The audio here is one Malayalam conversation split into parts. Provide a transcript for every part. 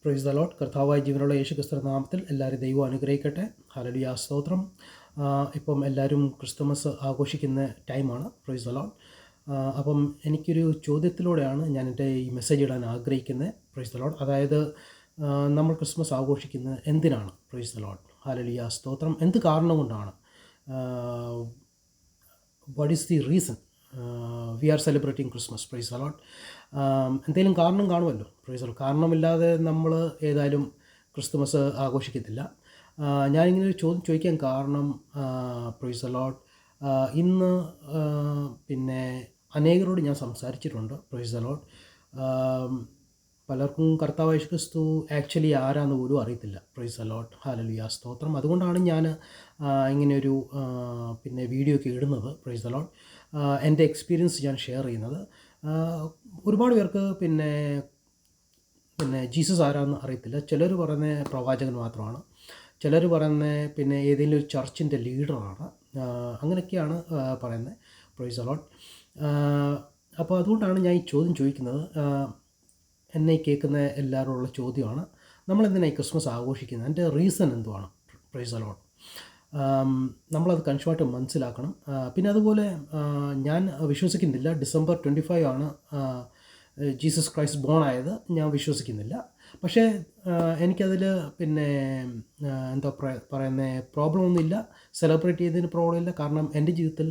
Price the Lord. കർത്താവായ ജീവനുള്ള യേശു ക്രിസ്തു നാമത്തിൽ എല്ലാവരും ദൈവം അനുഗ്രഹിക്കട്ടെ. ഹല്ലേലൂയ, സ്തോത്രം. ഇപ്പം എല്ലാവരും ക്രിസ്തുമസ് ആഘോഷിക്കുന്ന ടൈമാണ്. Price the Lord. അപ്പം എനിക്കൊരു ചോദ്യത്തിലൂടെയാണ് ഞാൻ എൻ്റെ ഈ മെസ്സേജ് ഇടാൻ ആഗ്രഹിക്കുന്നത്. Price the Lord. അതായത് നമ്മൾ ക്രിസ്മസ് ആഘോഷിക്കുന്നത് എന്തിനാണ്? Price the Lord. ഹല്ലേലൂയ, സ്തോത്രം. എന്ത് കാരണം കൊണ്ടാണ്? What is the reason we are celebrating Christmas? Praise the lord. എന്തെങ്കിലും കാരണം കാണുമല്ലോ. Praise the lord. കാരണമില്ലാതെ നമ്മൾ ഏതായാലും ക്രിസ്തുമസ് ആഘോഷിക്കത്തില്ല. ഞാനിങ്ങനെ ഒരു ചോദ്യം ചോദിക്കാൻ കാരണം, പ്രൈസ് ദ ലോർഡ്, ഇന്ന് പിന്നെ അനേകരോട് ഞാൻ സംസാരിച്ചിട്ടുണ്ട്. Price the Lord. പലർക്കും കർത്താവ് യേശു ക്രിസ്തു ആക്ച്വലി ആരാന്ന് പോലും അറിയത്തില്ല. Price the Lord. ഹല്ലേലൂയ, സ്തോത്രം. അതുകൊണ്ടാണ് ഞാൻ ഇങ്ങനെയൊരു പിന്നെ വീഡിയോ ഒക്കെ ഇടുന്നത്. Price the Lord. എൻ്റെ എക്സ്പീരിയൻസ് ഞാൻ ഷെയർ ചെയ്യുന്നത്. ഒരുപാട് പേർക്ക് പിന്നെ ജീസസ് ആരാന്ന് അറിയത്തില്ല. ചിലർ പറയുന്ന പ്രവാചകൻ മാത്രമാണ്, ചിലർ പറയുന്ന പിന്നെ ഏതെങ്കിലും ഒരു ചർച്ചിൻ്റെ ലീഡറാണ്. അങ്ങനെയൊക്കെയാണ് പറയുന്നത്. Price the Lord. അപ്പോൾ അതുകൊണ്ടാണ് ഞാൻ ഈ ചോദ്യം ചോദിക്കുന്നത്. എന്നെ കേൾക്കുന്ന എല്ലാവരോടുള്ള ചോദ്യമാണ്, നമ്മളെന്തിനാണ് ഈ ക്രിസ്മസ് ആഘോഷിക്കുന്നത്? അതിൻ്റെ റീസൺ എന്തുവാണ്? Price the Lord. നമ്മളത് കൺഷ്യമായിട്ട് മനസ്സിലാക്കണം. പിന്നെ അതുപോലെ ഞാൻ വിശ്വസിക്കുന്നില്ല December 25 ആണ് ജീസസ് ക്രൈസ്റ്റ് ബോൺ ആയത്. ഞാൻ വിശ്വസിക്കുന്നില്ല. പക്ഷേ എനിക്കതിൽ പിന്നെ എന്താ പറയുന്നത്, പ്രോബ്ലം ഒന്നുമില്ല. സെലിബ്രേറ്റ് ചെയ്തതിന് പ്രോബ്ലം ഇല്ല. കാരണം എൻ്റെ ജീവിതത്തിൽ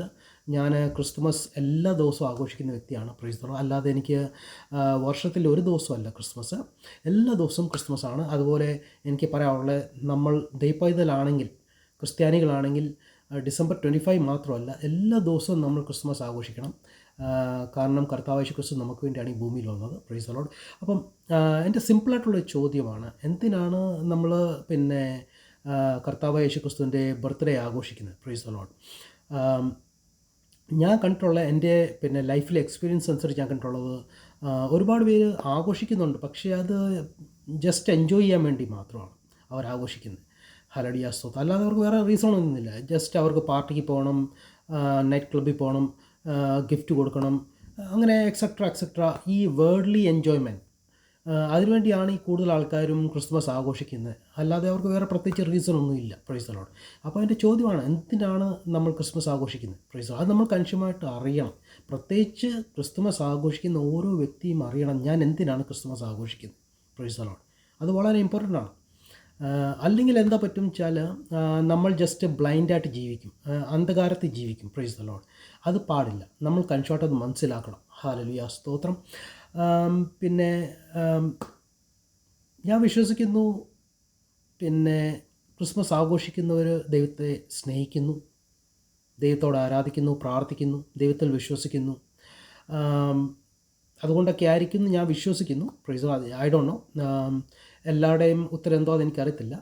ഞാൻ ക്രിസ്തുമസ് എല്ലാ ദിവസവും ആഘോഷിക്കുന്ന വ്യക്തിയാണ്. Price the Lord. അല്ലാതെ എനിക്ക് വർഷത്തിൽ ഒരു ദിവസമല്ല ക്രിസ്മസ്, എല്ലാ ദിവസവും ക്രിസ്മസ് ആണ്. അതുപോലെ എനിക്ക് പറയാനുള്ളത്, നമ്മൾ ദൈവപൈതലാണെങ്കിൽ, ക്രിസ്ത്യാനികളാണെങ്കിൽ December 25 മാത്രമല്ല, എല്ലാ ദിവസവും നമ്മൾ ക്രിസ്മസ് ആഘോഷിക്കണം. കാരണം കർത്താവ് യേശു ക്രിസ്തു നമുക്ക് വേണ്ടിയാണ് ഈ ഭൂമിയിൽ വന്നത്. Price the Lord. അപ്പം എൻ്റെ സിമ്പിളായിട്ടുള്ള ചോദ്യമാണ്, എന്തിനാണ് നമ്മൾ പിന്നെ കർത്താവ് യേശു ക്രിസ്തുവിൻ്റെ ബർത്ത്ഡേ ആഘോഷിക്കുന്നത്? Price the Lord. ഞാൻ കണ്ടിട്ടുള്ള എൻ്റെ പിന്നെ ലൈഫിലെ എക്സ്പീരിയൻസ് അനുസരിച്ച് ഞാൻ കണ്ടിട്ടുള്ളത്, ഒരുപാട് പേര് ആഘോഷിക്കുന്നുണ്ട്, പക്ഷേ അത് ജസ്റ്റ് എൻജോയ് ചെയ്യാൻ വേണ്ടി മാത്രമാണ് അവർ ആഘോഷിക്കുന്നത്. ഹല്ലേലൂയ, സ്തോത്രം. അല്ലാതെ അവർക്ക് വേറെ റീസണൊന്നുമില്ല. ജസ്റ്റ് അവർക്ക് പാർട്ടിക്ക് പോകണം, നൈറ്റ് ക്ലബ്ബിൽ പോകണം, ഗിഫ്റ്റ് കൊടുക്കണം, അങ്ങനെ എക്സെട്ര ഈ വേൾഡ്ലി എൻജോയ്മെൻറ്റ്, അതിനുവേണ്ടിയാണ് ഈ കൂടുതൽ ആൾക്കാരും ക്രിസ്മസ് ആഘോഷിക്കുന്നത്. അല്ലാതെ അവർക്ക് വേറെ പ്രത്യേകിച്ച് റീസണൊന്നുമില്ല. Price the Lord. അപ്പോൾ എൻ്റെ ചോദ്യമാണ്, എന്തിനാണ് നമ്മൾ ക്രിസ്മസ് ആഘോഷിക്കുന്നത്? Price the Lord. അത് നമ്മൾ കൺഷ്യമായിട്ട് അറിയണം. പ്രത്യേകിച്ച് ക്രിസ്തുമസ് ആഘോഷിക്കുന്ന ഓരോ വ്യക്തിയും അറിയണം, ഞാൻ എന്തിനാണ് ക്രിസ്തുമസ് ആഘോഷിക്കുന്നത്. Price the Lord. അത് വളരെ ഇമ്പോർട്ടൻ്റ് ആണ്. അല്ലെങ്കിൽ എന്താ പറ്റും വെച്ചാൽ, നമ്മൾ ജസ്റ്റ് ബ്ലൈൻഡായിട്ട് ജീവിക്കും, അന്ധകാരത്തിൽ ജീവിക്കും. Price the Lord. അത് പാടില്ല. നമ്മൾ കൺഷോട്ടത് മനസ്സിലാക്കണം. ഹല്ലേലൂയ, സ്തോത്രം. പിന്നെ ഞാൻ വിശ്വസിക്കുന്നു, പിന്നെ ക്രിസ്മസ് ആഘോഷിക്കുന്നവർ ദൈവത്തെ സ്നേഹിക്കുന്നു, ദൈവത്തോട് ആരാധിക്കുന്നു, പ്രാർത്ഥിക്കുന്നു, ദൈവത്തിൽ വിശ്വസിക്കുന്നു. അതുകൊണ്ടൊക്കെ ആയിരിക്കും ഞാൻ വിശ്വസിക്കുന്നു. പ്രൈസ് ഐ ഡോണ്ട് നോ, എല്ലാവരുടെയും ഉത്തരം എന്തോ അതെനിക്കറിയത്തില്ല.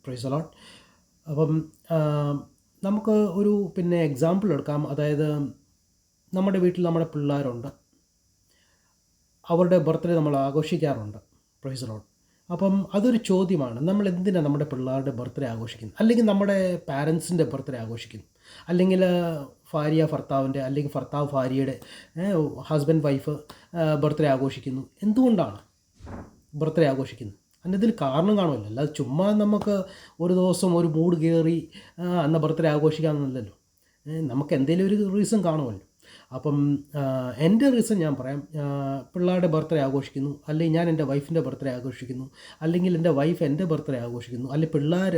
Price the Lord. അപ്പം നമുക്ക് ഒരു പിന്നെ എക്സാമ്പിൾ എടുക്കാം. അതായത് നമ്മുടെ വീട്ടിൽ നമ്മുടെ പിള്ളേരുണ്ട്, അവരുടെ ബർത്ത്ഡേ നമ്മൾ ആഘോഷിക്കാറുണ്ട്. Price the Lord. അപ്പം അതൊരു ചോദ്യമാണ്, നമ്മൾ എന്തിനാണ് നമ്മുടെ പിള്ളേരുടെ ബർത്ത്ഡേ ആഘോഷിക്കുന്നത്? അല്ലെങ്കിൽ നമ്മുടെ പാരൻസിൻ്റെ ബർത്ത്ഡേ ആഘോഷിക്കുന്നു, അല്ലെങ്കിൽ ഭാര്യ ഭർത്താവിൻ്റെ, അല്ലെങ്കിൽ ഭർത്താവ് ഭാര്യയുടെ, ഹസ്ബൻഡ് വൈഫ് ബർത്ത്ഡേ ആഘോഷിക്കുന്നു. എന്തുകൊണ്ടാണ് ബർത്ത്ഡേ ആഘോഷിക്കുന്നത്? അതിൻ്റെ ഇതിൽ കാരണം കാണുമല്ലോ. അല്ലാതെ ചുമ്മാ നമുക്ക് ഒരു ദിവസം ഒരു മൂഡ് കയറി അന്ന് ബർത്ത്ഡേ ആഘോഷിക്കാമെന്നല്ലല്ലോ. നമുക്ക് എന്തെങ്കിലും ഒരു റീസൺ കാണുമല്ലോ. അപ്പം എൻ്റെ റീസൺ ഞാൻ പറയാം. പിള്ളേരുടെ ബർത്ത്ഡേ ആഘോഷിക്കുന്നു, അല്ലെങ്കിൽ ഞാൻ എൻ്റെ വൈഫിൻ്റെ ബർത്ത്ഡേ ആഘോഷിക്കുന്നു, അല്ലെങ്കിൽ എൻ്റെ വൈഫ് എൻ്റെ ബർത്ത്ഡേ ആഘോഷിക്കുന്നു, അല്ലെങ്കിൽ പിള്ളേർ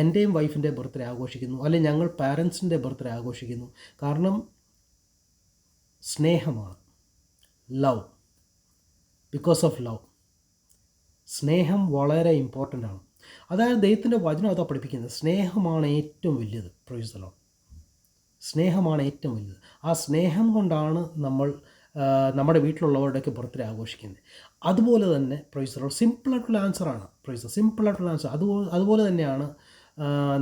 എൻ്റെയും വൈഫിൻ്റെ ബർത്ത്ഡേ ആഘോഷിക്കുന്നു, അല്ലെങ്കിൽ ഞങ്ങൾ പാരൻസിൻ്റെ ബർത്ത്ഡേ ആഘോഷിക്കുന്നു. കാരണം സ്നേഹമാണ്. ലവ്. Because of love. സ്നേഹം വളരെ ഇമ്പോർട്ടൻ്റ് ആണ്. അതായത് ദൈവത്തിൻ്റെ വചനം അതാ പഠിപ്പിക്കുന്നത്, സ്നേഹമാണ് ഏറ്റവും വലിയത്. Price the Lord. സ്നേഹമാണ് ഏറ്റവും വലുത്. ആ സ്നേഹം കൊണ്ടാണ് നമ്മൾ നമ്മുടെ വീട്ടിലുള്ളവരുടെയൊക്കെ ബർത്ത്ഡേ ആഘോഷിക്കുന്നത്. അതുപോലെ തന്നെ പ്രൈസ് ദ ലോർഡ്, സിമ്പിളായിട്ടുള്ള ആൻസറാണ്. പ്രൈസ്, സിമ്പിളായിട്ടുള്ള ആൻസർ. അതുപോലെ തന്നെയാണ്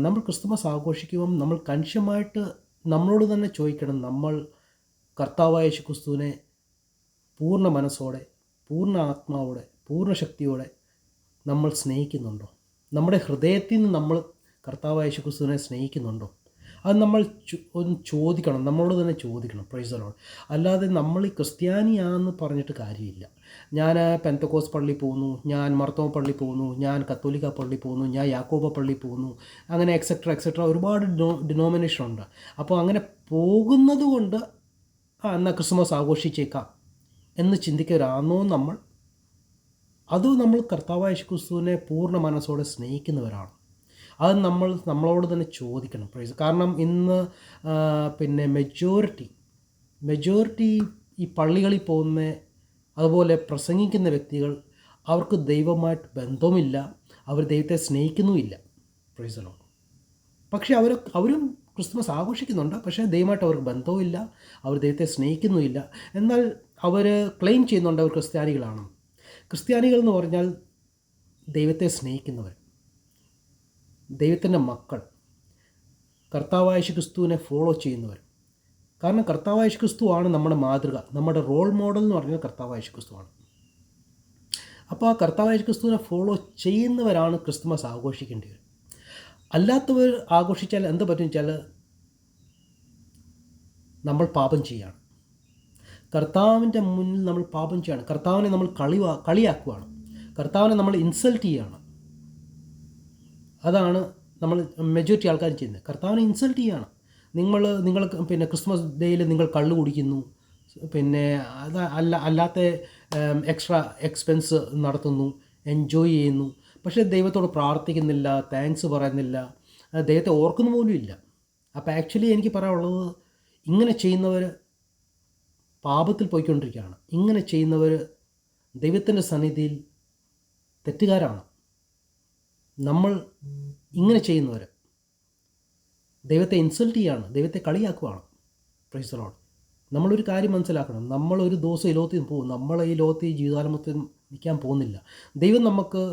നമ്മൾ ക്രിസ്തുമസ് ആഘോഷിക്കുമ്പം നമ്മൾ കൺഷ്യമായിട്ട് നമ്മളോട് തന്നെ ചോദിക്കണം, നമ്മൾ കർത്താവായ യേശു ക്രിസ്തുവിനെ പൂർണ്ണ മനസ്സോടെ, പൂർണ്ണ ആത്മാവോടെ, പൂർണ്ണ ശക്തിയോടെ നമ്മൾ സ്നേഹിക്കുന്നുണ്ടോ? നമ്മുടെ ഹൃദയത്തിൽ നിന്ന് നമ്മൾ കർത്താവായ യേശു ക്രിസ്തുവിനെ സ്നേഹിക്കുന്നുണ്ടോ? അത് നമ്മൾ ഒന്ന് ചോദിക്കണം, നമ്മളോട് തന്നെ ചോദിക്കണം. Price the Lord. അല്ലാതെ നമ്മൾ ഈ ക്രിസ്ത്യാനിയാണെന്ന് പറഞ്ഞിട്ട് കാര്യമില്ല. ഞാൻ പെന്തക്കോസ് പള്ളിയിൽ പോകുന്നു, ഞാൻ മർത്തോമ പള്ളിയിൽ പോകുന്നു, ഞാൻ കത്തോലിക്ക പള്ളിയിൽ പോകുന്നു, ഞാൻ യാക്കോബ പള്ളിയിൽ പോകുന്നു, അങ്ങനെ എക്സെട്ര ഒരുപാട് ഡിനോമിനേഷൻ ഉണ്ട്. അപ്പോൾ അങ്ങനെ പോകുന്നത് കൊണ്ട് എന്നാൽ ക്രിസ്മസ് ആഘോഷിച്ചേക്കാം എന്ന് ചിന്തിക്കവരാണോ നമ്മൾ? അത് നമ്മൾ കർത്താവായ യേശു ക്രിസ്തുവിനെ പൂർണ്ണ മനസ്സോടെ സ്നേഹിക്കുന്നവരാണ്. അത് നമ്മളോട് തന്നെ ചോദിക്കണം. പ്രൈസ്. കാരണം ഇന്ന് പിന്നെ മെജോറിറ്റി ഈ പള്ളികളിൽ പോകുന്ന അതുപോലെ പ്രസംഗിക്കുന്ന വ്യക്തികൾ, അവർക്ക് ദൈവമായിട്ട് ബന്ധവുമില്ല, അവർ ദൈവത്തെ സ്നേഹിക്കുന്നുമില്ല. Price the Lord. പക്ഷേ അവരും ക്രിസ്മസ് ആഘോഷിക്കുന്നുണ്ട്, പക്ഷേ ദൈവമായിട്ട് അവർക്ക് ബന്ധവുമില്ല, അവർ ദൈവത്തെ സ്നേഹിക്കുന്നുമില്ല. എന്നാൽ അവർ ക്ലെയിം ചെയ്യുന്നുണ്ട് അവർ ക്രിസ്ത്യാനികളാണ്. ക്രിസ്ത്യാനികൾ എന്ന് പറഞ്ഞാൽ ദൈവത്തെ സ്നേഹിക്കുന്നവർ, ദൈവത്തിൻ്റെ മക്കൾ, കർത്താവായ യേശു ക്രിസ്തുവിനെ ഫോളോ ചെയ്യുന്നവർ. കാരണം കർത്താവായ യേശു ക്രിസ്തുവാണ് നമ്മുടെ മാതൃക, നമ്മുടെ റോൾ മോഡൽ എന്ന് പറഞ്ഞാൽ കർത്താവായ യേശു ക്രിസ്തുവാണ്. അപ്പോൾ ആ കർത്താവായ യേശു ക്രിസ്തുവിനെ ഫോളോ ചെയ്യുന്നവരാണ് ക്രിസ്മസ് ആഘോഷിക്കേണ്ടത്. അല്ലാത്തവർ ആഘോഷിച്ചാൽ എന്ത് പറ്റും വെച്ചാൽ നമ്മൾ പാപം ചെയ്യുകയാണ്. കർത്താവിൻ്റെ മുന്നിൽ നമ്മൾ പാപം ചെയ്യുകയാണ്. കർത്താവിനെ നമ്മൾ കളിയാക്കുകയാണ്. കർത്താവിനെ നമ്മൾ ഇൻസൾട്ട് ചെയ്യുകയാണ്. അതാണ് നമ്മൾ മെജോറിറ്റി ആൾക്കാർ ചെയ്യുന്നത്. കർത്താവിനെ ഇൻസൾട്ട് ചെയ്യുകയാണ്. നിങ്ങൾ പിന്നെ ക്രിസ്മസ് ഡേയിൽ നിങ്ങൾ കള്ള് കുടിക്കുന്നു, പിന്നെ അല്ലാത്ത എക്സ്ട്രാ എക്സ്പെൻസ് നടത്തുന്നു, എൻജോയ് ചെയ്യുന്നു. പക്ഷേ ദൈവത്തോട് പ്രാർത്ഥിക്കുന്നില്ല, താങ്ക്സ് പറയുന്നില്ല, ദൈവത്തെ ഓർക്കുന്ന പോലും ഇല്ല. അപ്പോൾ ആക്ച്വലി എനിക്ക് പറയാനുള്ളത്, ഇങ്ങനെ ചെയ്യുന്നവർ പാപത്തിൽ പോയിക്കൊണ്ടിരിക്കുകയാണ്. ഇങ്ങനെ ചെയ്യുന്നവർ ദൈവത്തിൻ്റെ സന്നിധിയിൽ തെറ്റുകാരാണ്. നമ്മൾ ഇങ്ങനെ ചെയ്യുന്നവർ ദൈവത്തെ ഇൻസൾട്ട് ചെയ്യുകയാണ്, ദൈവത്തെ കളിയാക്കുകയാണ്. Price the Lord. നമ്മളൊരു കാര്യം മനസ്സിലാക്കണം, നമ്മളൊരു ദിവസം ഈ ലോകത്തിൽ പോകും. നമ്മൾ ഈ ലോകത്ത് ഈ ജീവിതകാലത്തിൽ നിൽക്കാൻ പോകുന്നില്ല. ദൈവം നമുക്ക്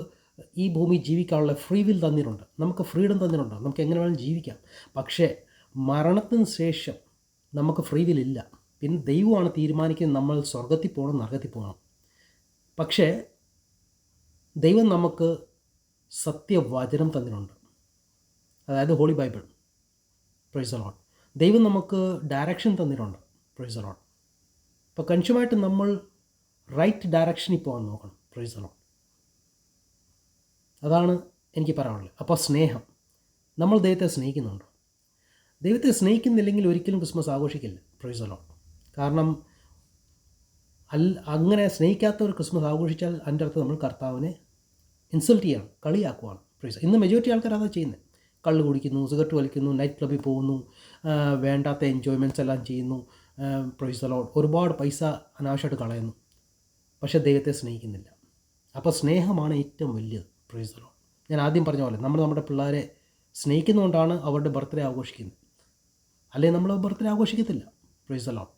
ഈ ഭൂമി ജീവിക്കാനുള്ള ഫ്രീ വിൽ തന്നിട്ടുണ്ട്, നമുക്ക് ഫ്രീഡം തന്നിട്ടുണ്ട്, നമുക്ക് എങ്ങനെ വേണമെങ്കിലും ജീവിക്കാം. പക്ഷേ മരണത്തിന് ശേഷം നമുക്ക് ഫ്രീ വിൽ ഇല്ല. പിന്നെ ദൈവമാണ് തീരുമാനിക്കുന്നത് നമ്മൾ സ്വർഗത്തിൽ പോകണം, നരകത്തിൽ പോകണം. പക്ഷേ ദൈവം നമുക്ക് സത്യവചനം തന്നിട്ടുണ്ട്, അതായത് Holy Bible. Praise the Lord. ദൈവം നമുക്ക് ഡയറക്ഷൻ തന്നിട്ടുണ്ട്. Praise the Lord. അപ്പോൾ കൺഷ്യമായിട്ട് നമ്മൾ റൈറ്റ് ഡയറക്ഷനിൽ പോകാൻ നോക്കണം. Praise the Lord. അതാണ് എനിക്ക് പറയാനുള്ളത്. അപ്പോൾ സ്നേഹം, നമ്മൾ ദൈവത്തെ സ്നേഹിക്കുന്നുണ്ടോ? ദൈവത്തെ സ്നേഹിക്കുന്നില്ലെങ്കിൽ ഒരിക്കലും ക്രിസ്മസ് ആഘോഷിക്കില്ല. Praise the lord. കാരണം അങ്ങനെ സ്നേഹിക്കാത്തവർ ക്രിസ്മസ് ആഘോഷിച്ചാൽ അതിൻ്റെ അർത്ഥം നമ്മൾ കർത്താവിനെ ഇൻസൾട്ട് ചെയ്യണം, കളിയാക്കുവാണ്. പ്രൈസ്. ഇന്ന് മെജോറിറ്റി ആൾക്കാർ അതാണ് ചെയ്യുന്നത്. കള്ള് കുടിക്കുന്നു, സിഗരറ്റ് വലിക്കുന്നു, നൈറ്റ് ക്ലബ്ബിൽ പോകുന്നു, വേണ്ടാത്ത എൻജോയ്മെൻറ്റ്സ് എല്ലാം ചെയ്യുന്നു. Price the Lord. ഒരുപാട് പൈസ അനാവശ്യമായിട്ട് കളയുന്നു, പക്ഷേ ദൈവത്തെ സ്നേഹിക്കുന്നില്ല. അപ്പോൾ സ്നേഹമാണ് ഏറ്റവും വലിയത്. Price the Lord. ഞാൻ ആദ്യം പറഞ്ഞ പോലെ നമ്മൾ നമ്മുടെ പിള്ളേരെ സ്നേഹിക്കുന്നതുകൊണ്ടാണ് അവരുടെ ബർത്ത്ഡേ ആഘോഷിക്കുന്നത്, അല്ലെങ്കിൽ നമ്മൾ ബർത്ത്ഡേ ആഘോഷിക്കത്തില്ല. Praise the lord.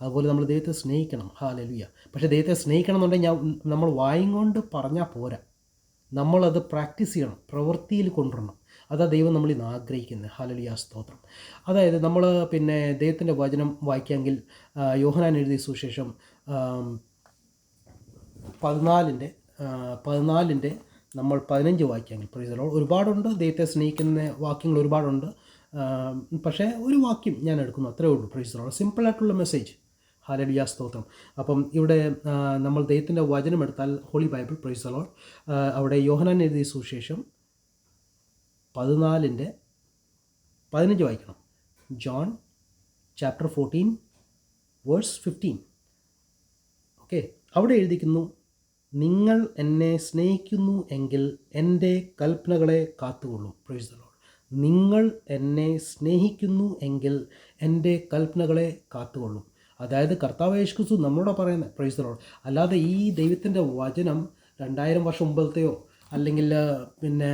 അതുപോലെ നമ്മൾ ദൈവത്തെ സ്നേഹിക്കണം. ഹല്ലേലൂയ. പക്ഷേ ദൈവത്തെ സ്നേഹിക്കണം എന്നുണ്ടെങ്കിൽ നമ്മൾ വായും കൊണ്ട് പറഞ്ഞാൽ പോരാ, നമ്മളത് പ്രാക്ടീസ് ചെയ്യണം, പ്രവൃത്തിയിൽ കൊണ്ടുവരണം. അതാ ദൈവം നമ്മളിന്ന് ആഗ്രഹിക്കുന്നത്. ഹല്ലേലൂയ, സ്തോത്രം. അതായത് നമ്മൾ പിന്നെ ദൈവത്തിൻ്റെ വചനം വായിക്കാമെങ്കിൽ യോഹന്നാൻ എഴുതിയ സുവിശേഷം 14 നമ്മൾ 15 വാക്യങ്ങൾ. Price the Lord. ഒരുപാടുണ്ട്, ദൈവത്തെ സ്നേഹിക്കുന്ന വാക്യങ്ങൾ ഒരുപാടുണ്ട്. പക്ഷേ ഒരു വാക്യം ഞാൻ എടുക്കുന്നു, അത്രേ ഉള്ളൂ. Praise the Lord. സിമ്പിളായിട്ടുള്ള മെസ്സേജ്. ഹല്ലേലൂയ, സ്തോത്രം. അപ്പം ഇവിടെ നമ്മൾ ദൈവത്തിൻ്റെ വചനം എടുത്താൽ Holy Bible. Praise the Lord. അവിടെ യോഹന്നാൻ എഴുതിയ സുവിശേഷം 14:15 വായിക്കണം. John chapter 14 verse 15. ഓക്കെ. അവിടെ എഴുതിക്കുന്നു, നിങ്ങൾ എന്നെ സ്നേഹിക്കുന്നു എങ്കിൽ എൻ്റെ കൽപ്പനകളെ കാത്തുകൊള്ളും. Price the Lord. നിങ്ങൾ എന്നെ സ്നേഹിക്കുന്നു എങ്കിൽ എൻ്റെ കൽപ്പനകളെ കാത്തുകൊള്ളും. അതായത് കർത്താവ് യേശു ക്രിസ്തു നമ്മളോട് പറയുന്നത്. Price the Lord. അല്ലാതെ ഈ ദൈവത്തിൻ്റെ വചനം 2000 വർഷം മുമ്പത്തെയോ അല്ലെങ്കിൽ പിന്നെ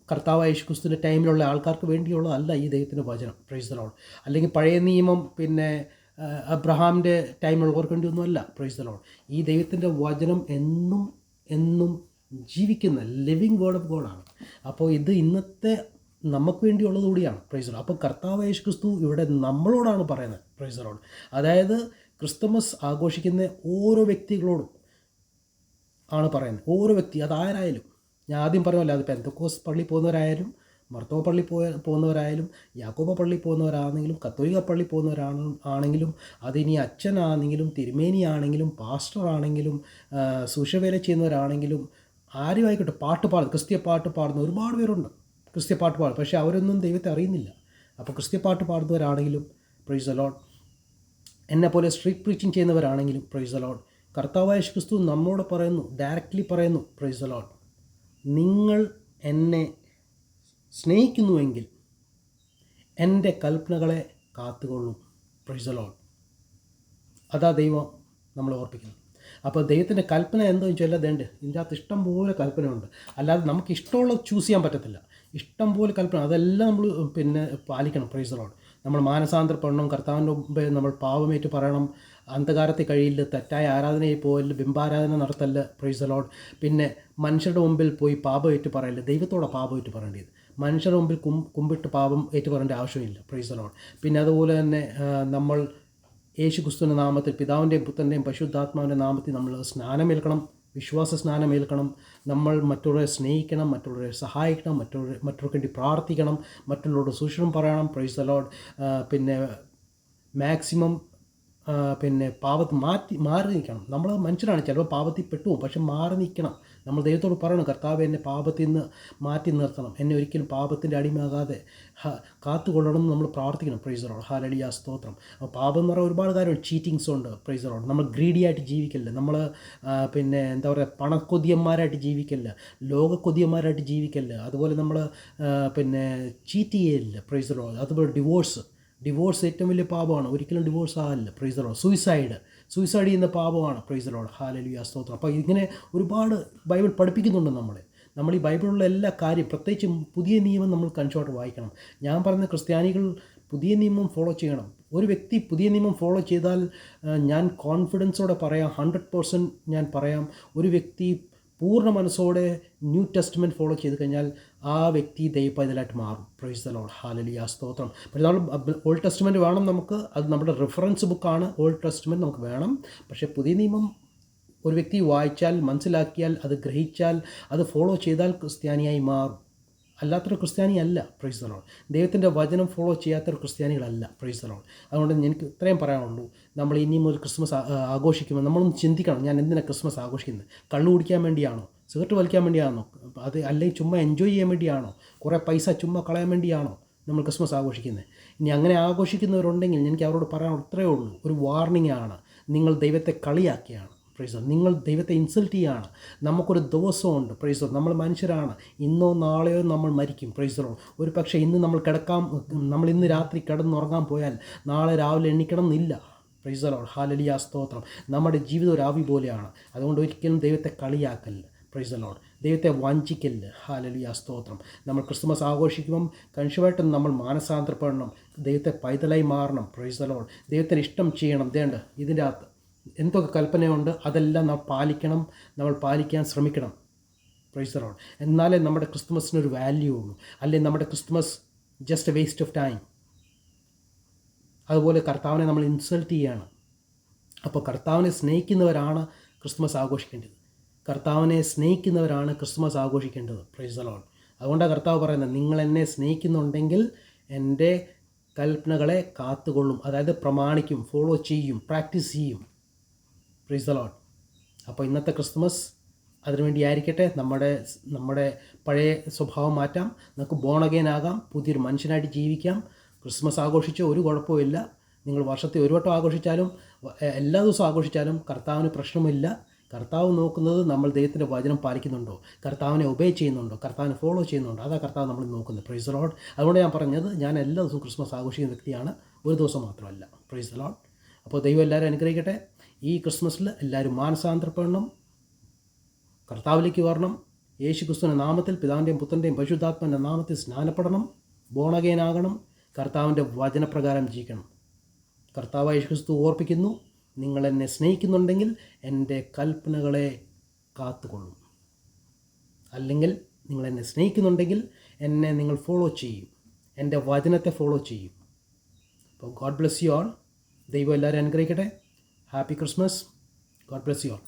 കർത്താവ് യേശു ക്രിസ്തുവിൻ്റെ ടൈമിലുള്ള ആൾക്കാർക്ക് വേണ്ടിയുള്ളതല്ല ഈ ദൈവത്തിൻ്റെ വചനം. Praise the lord. അല്ലെങ്കിൽ പഴയ നിയമം പിന്നെ അബ്രഹാമിൻ്റെ ടൈമുള്ളവർക്ക് വേണ്ടിയൊന്നുമല്ല. Praise the lord. ഈ ദൈവത്തിൻ്റെ വചനം എന്നും ജീവിക്കുന്ന ലിവിങ് വേർഡ് ഓഫ് ഗോഡാണ്. അപ്പോൾ ഇത് ഇന്നത്തെ നമുക്ക് വേണ്ടിയുള്ളത് കൂടിയാണ്. Price the Lord. അപ്പോൾ കർത്താവ് യേശു ക്രിസ്തു ഇവിടെ നമ്മളോടാണ് പറയുന്നത്. Price the Lord. അതായത് ക്രിസ്തുമസ് ആഘോഷിക്കുന്ന ഓരോ വ്യക്തികളോടും ആണ് പറയുന്നത്. ഓരോ വ്യക്തി, അതാരായാലും. ഞാൻ ആദ്യം പറഞ്ഞല്ലോ, അത് പെന്തക്കോസ് പള്ളിയിൽ പോകുന്നവരായാലും മർത്തോമ പള്ളി പോകുന്നവരായാലും യാക്കോബ പള്ളി പോകുന്നവരാണെങ്കിലും കത്തോലിക്ക പള്ളി പോകുന്നവരാണെങ്കിലും അതിനി അച്ഛനാണെങ്കിലും തിരുമേനിയാണെങ്കിലും പാസ്റ്ററാണെങ്കിലും സുഷവേല ചെയ്യുന്നവരാണെങ്കിലും ആരും ആയിക്കോട്ടെ, ക്രിസ്ത്യ പാട്ട് പാടുന്ന ഒരുപാട് പേരുണ്ട്. ക്രിസ്ത്യ പാട്ട് പാടും, പക്ഷേ അവരൊന്നും ദൈവത്തെ അറിയുന്നില്ല. അപ്പോൾ ക്രിസ്ത്യ പാട്ട് പാടുന്നവരാണെങ്കിലും പ്രൈസ് ദി ലോർഡ്, എന്നെപ്പോലെ സ്ട്രീറ്റ് പ്രീച്ചിങ് ചെയ്യുന്നവരാണെങ്കിലും പ്രൈസ് ദി ലോർഡ്, കർത്താവായ യേശു ക്രിസ്തു നമ്മോട് പറയുന്നു, ഡയറക്റ്റ്ലി പറയുന്നു, പ്രൈസ് ദി ലോർഡ്, നിങ്ങൾ എന്നെ സ്നേഹിക്കുന്നുവെങ്കിൽ എൻ്റെ കൽപ്പനകളെ കാത്തുകൊള്ളും. Price the Lord. അതാ ദൈവം നമ്മളെ ഓർപ്പിക്കുന്നത്. അപ്പോൾ ദൈവത്തിൻ്റെ കൽപ്പന എന്താണെന്ന് വെച്ചാൽ അതുണ്ട്, ഇതിൻ്റെ അകത്ത് ഇഷ്ടം പോലെ കൽപ്പനയുണ്ട്. അല്ലാതെ നമുക്ക് ഇഷ്ടമുള്ളത് ചൂസ് ചെയ്യാൻ പറ്റത്തില്ല. ഇഷ്ടം പോലെ കൽപ്പന, അതെല്ലാം നമ്മൾ പാലിക്കണം. Price the Lord. നമ്മൾ മാനസാന്തരപ്പെടണം, കർത്താവിൻ്റെ മുമ്പേ നമ്മൾ പാപമേറ്റ് പറയണം, അന്ധകാരത്തിൽ കഴിയില്ല, തെറ്റായ ആരാധനയിൽ പോയില്ല, ബിംബാരാധന നടത്തല്ല. Praise the lord. പിന്നെ മനുഷ്യരുടെ മുമ്പിൽ പോയി പാപമേറ്റ് പറയില്ല, ദൈവത്തോടെ പാപമേറ്റ് പറയേണ്ടത്. മനുഷ്യരുടെ മുമ്പിൽ കുമ്പിട്ട് പാപം ഏറ്റു പറയേണ്ട ആവശ്യമില്ല. Price the lord. പിന്നെ അതുപോലെ തന്നെ നമ്മൾ യേശു ക്രിസ്തുവിൻ്റെ നാമത്തിൽ, പിതാവിൻ്റെയും പുത്രൻ്റെയും പരിശുദ്ധാത്മാവിൻ്റെ നാമത്തിൽ നമ്മൾ സ്നാനമേൽക്കണം, വിശ്വാസ സ്നാനമേൽക്കണം. നമ്മൾ മറ്റുള്ളവരെ സ്നേഹിക്കണം, മറ്റുള്ളവരെ സഹായിക്കണം, മറ്റുള്ളവർക്ക് വേണ്ടി പ്രാർത്ഥിക്കണം, മറ്റുള്ളവരോട് സുവിശേഷം പറയണം. Price the lord. പിന്നെ മാക്സിമം പാപത്തിൽ മാറി നിൽക്കണം. നമ്മൾ മനുഷ്യരാണ്, ചിലപ്പോൾ പാപത്തിൽ പെട്ടുപോകും, പക്ഷെ മാറി നിൽക്കണം. നമ്മൾ ദൈവത്തോട് പറയണം, കർത്താവ് എന്നെ പാപത്തിൽ നിന്ന് മാറ്റി നിർത്തണം, എന്നെ ഒരിക്കലും പാപത്തിൻ്റെ അടിമയാകാതെ കാത്തുകൊള്ളണം എന്ന് നമ്മൾ പ്രാർത്ഥിക്കണം. Price the Lord. ഹല്ലേലൂയ, സ്തോത്രം. അപ്പോൾ പാപം എന്ന് പറഞ്ഞാൽ ഒരുപാട് കാര്യങ്ങൾ, ചീറ്റിങ്സ് ഉണ്ട്. Price the Lord. നമ്മൾ ഗ്രീഡിയായിട്ട് ജീവിക്കല്ല, നമ്മൾ എന്താ പറയുക, പണക്കൊതിയന്മാരായിട്ട് ജീവിക്കല്ല, ലോകക്കൊതിയന്മാരായിട്ട് ജീവിക്കല്ല. അതുപോലെ നമ്മൾ ചീറ്റ് ചെയ്യലില്ല. Praise the lord. അതുപോലെ ഡിവോഴ്സ് ഏറ്റവും വലിയ പാപമാണ്, ഒരിക്കലും ഡിവോഴ്സ് ആകില്ല. Price the Lord. സൂയിസൈഡ് ചെയ്യുന്ന പാപമാണ്. Price the Lord. ഹല്ലേലൂയ, സ്തോത്രം. അപ്പോൾ ഇങ്ങനെ ഒരുപാട് ബൈബിൾ പഠിപ്പിക്കുന്നുണ്ട് നമ്മളെ. നമ്മൾ ഈ ബൈബിളിലുള്ള എല്ലാ കാര്യം, പ്രത്യേകിച്ച് പുതിയ നിയമം നമ്മൾ കൺഷോട്ട് വായിക്കണം. ഞാൻ പറയുന്ന ക്രിസ്ത്യാനികൾ പുതിയ നിയമം ഫോളോ ചെയ്യണം. ഒരു വ്യക്തി പുതിയ നിയമം ഫോളോ ചെയ്താൽ ഞാൻ കോൺഫിഡൻസോടെ പറയാം, 100% ഞാൻ പറയാം, ഒരു വ്യക്തി പൂർണ്ണ മനസ്സോടെ ന്യൂ ടെസ്റ്റ്മെൻറ്റ് ഫോളോ ചെയ്ത് കഴിഞ്ഞാൽ ആ വ്യക്തി ദൈവപൈതലായിട്ട് മാറും. Price the Lord. ഹല്ലേലൂയ, സ്തോത്രം. പക്ഷേ നമ്മൾ ഓൾഡ് ടെസ്റ്റ്മെൻറ്റ് വേണം നമുക്ക്, അത് നമ്മുടെ റെഫറൻസ് ബുക്കാണ്. ഓൾഡ് ടെസ്റ്റ്മെൻറ്റ് നമുക്ക് വേണം. പക്ഷേ പുതിയ നിയമം ഒരു വ്യക്തി വായിച്ചാൽ, മനസ്സിലാക്കിയാൽ, അത് ഗ്രഹിച്ചാൽ, അത് ഫോളോ ചെയ്താൽ ക്രിസ്ത്യാനിയായി മാറും. അല്ലാത്തൊരു ക്രിസ്ത്യാനി അല്ല. Price the Lord. ദൈവത്തിൻ്റെ വചനം ഫോളോ ചെയ്യാത്തൊരു ക്രിസ്ത്യാനികളല്ല. Price the Lord. അതുകൊണ്ട് എനിക്ക് ഇത്രയും പറയാനുള്ളൂ. നമ്മൾ ഇനിയും ഒരു ക്രിസ്മസ് ആഘോഷിക്കുമ്പോൾ നമ്മളൊന്ന് ചിന്തിക്കണം, ഞാൻ എന്തിനാണ് ക്രിസ്മസ് ആഘോഷിക്കുന്നത്? കള്ളു കുടിക്കാൻ വേണ്ടിയാണോ? സിഗരറ്റ് വലിക്കാൻ വേണ്ടിയാണോ? അത് അല്ലെങ്കിൽ ചുമ്മാ എൻജോയ് ചെയ്യാൻ വേണ്ടിയാണോ? കുറേ പൈസ ചുമ്മാ കളയാൻ വേണ്ടിയാണോ നമ്മൾ ക്രിസ്മസ് ആഘോഷിക്കുന്നത്? ഇനി അങ്ങനെ ആഘോഷിക്കുന്നവരുണ്ടെങ്കിൽ എനിക്ക് അവരോട് പറയാൻ ഇത്രയേ ഉള്ളൂ, ഒരു വാർണിംഗ് ആണ്. നിങ്ങൾ ദൈവത്തെ കളിയാക്കിയാണ്. പ്രൈസ് ദി, നിങ്ങൾ ദൈവത്തെ ഇൻസൾട്ട് ചെയ്യുകയാണ്. നമുക്കൊരു ദിവസമുണ്ട്. പ്രൈസ് ദി, നമ്മൾ മനുഷ്യരാണ്. ഇന്നോ നാളെയോ നമ്മൾ മരിക്കും. പ്രൈസ് ദി, ഒരു പക്ഷേ ഇന്ന് നമ്മൾ ഇന്ന് രാത്രി കിടന്നുറങ്ങാൻ പോയാൽ നാളെ രാവിലെ എണ്ണിക്കണം എന്നില്ല. Price the Lord. ഹല്ലേലൂയ, സ്തോത്രം. നമ്മുടെ ജീവിതം ഒരു ആവി പോലെയാണ്. അതുകൊണ്ട് ഒരിക്കലും ദൈവത്തെ കളിയാക്കല്ല. Price the Lord. ദൈവത്തെ വഞ്ചിക്കല്ല. ഹല്ലേലൂയ, സ്തോത്രം. നമ്മൾ ക്രിസ്മസ് ആഘോഷിക്കുമ്പം കണിശമായിട്ടും നമ്മൾ മാനസാന്തരപ്പെടണം, ദൈവത്തെ പൈതലായി മാറണം. Price the Lord. ദൈവത്തിന് ഇഷ്ടം ചെയ്യണം. ഇതിൻ്റെ അകത്ത് എന്തൊക്കെ കൽപ്പനയുണ്ട് അതെല്ലാം നമ്മൾ പാലിക്കാൻ ശ്രമിക്കണം. Price the Lord. എന്നാലേ നമ്മുടെ ക്രിസ്മസിനൊരു വാല്യൂ ഉള്ളൂ. അല്ലെങ്കിൽ നമ്മുടെ Christmas just A waste of time. അതുപോലെ കർത്താവിനെ നമ്മൾ ഇൻസൾട്ട് ചെയ്യുകയാണ്. അപ്പോൾ കർത്താവിനെ സ്നേഹിക്കുന്നവരാണ് ക്രിസ്മസ് ആഘോഷിക്കേണ്ടത്. കർത്താവിനെ സ്നേഹിക്കുന്നവരാണ് ക്രിസ്മസ് ആഘോഷിക്കേണ്ടത്. Praise the lord. അതുകൊണ്ടാണ് കർത്താവ് പറയുന്നത്, നിങ്ങൾ എന്നെ സ്നേഹിക്കുന്നുണ്ടെങ്കിൽ എൻ്റെ കൽപ്പനകളെ കാത്തുകൊള്ളും. അതായത് പ്രമാണിക്കും, ഫോളോ ചെയ്യും, പ്രാക്ടീസ് ചെയ്യും. Price the Lord. അപ്പോൾ ഇന്നത്തെ ക്രിസ്മസ് അതിനുവേണ്ടി ആയിരിക്കട്ടെ. നമ്മുടെ പഴയ സ്വഭാവം മാറ്റാം, നമുക്ക് ബോൺ അഗെയിൻ ആകാം, പുതിയൊരു മനുഷ്യനായിട്ട് ജീവിക്കാം. ക്രിസ്മസ് ആഘോഷിച്ചോ ഒരു കുഴപ്പമില്ല. നിങ്ങൾ വർഷത്തിൽ ഒരു വട്ടം ആഘോഷിച്ചാലും എല്ലാ ദിവസവും ആഘോഷിച്ചാലും കർത്താവിന് പ്രശ്നമില്ല. കർത്താവ് നോക്കുന്നത് നമ്മൾ ദൈവത്തിൻ്റെ വചനം പാലിക്കുന്നുണ്ടോ, കർത്താവിനെ ഒബേ ചെയ്യുന്നുണ്ടോ, കർത്താവിനെ ഫോളോ ചെയ്യുന്നുണ്ടോ, അതാ കർത്താവ് നമ്മൾ നോക്കുന്നത്. Price the Lord. അതുകൊണ്ട് ഞാൻ പറഞ്ഞത്, ഞാൻ എല്ലാ ദിവസവും ക്രിസ്മസ് ആഘോഷിക്കുന്ന വ്യക്തിയാണ്, ഒരു ദിവസം മാത്രമല്ല. Price the Lord. അപ്പോൾ ദൈവം എല്ലാവരും അനുഗ്രഹിക്കട്ടെ. ഈ ക്രിസ്മസിൽ എല്ലാവരും മാനസാന്തരപ്പെടണം, കർത്താവിലേക്ക് വരണം. യേശു ക്രിസ്തുവിൻ്റെ നാമത്തിൽ, പിതാവിൻ്റെയും പുത്രൻ്റെയും പരിശുദ്ധാത്മാവിൻ്റെ നാമത്തിൽ സ്നാനപ്പെടണം, ബോൺ അഗെയിൻ ആകണം, കർത്താവിൻ്റെ വചനപ്രകാരം ജീവിക്കണം. കർത്താവായ യേശു ക്രിസ്തു ഓർപ്പിക്കുന്നു, നിങ്ങൾ എന്നെ സ്നേഹിക്കുന്നുണ്ടെങ്കിൽ എൻ്റെ കൽപ്പനകളെ കാത്തുകൊള്ളും. അല്ലെങ്കിൽ നിങ്ങൾ എന്നെ സ്നേഹിക്കുന്നുണ്ടെങ്കിൽ എന്നെ നിങ്ങൾ ഫോളോ ചെയ്യും, എൻ്റെ വചനത്തെ ഫോളോ ചെയ്യും. അപ്പോൾ ഗോഡ് ബ്ലെസ് യു ആൾ. ദൈവം എല്ലാവരും അനുഗ്രഹിക്കട്ടെ. Happy Christmas. God bless you all.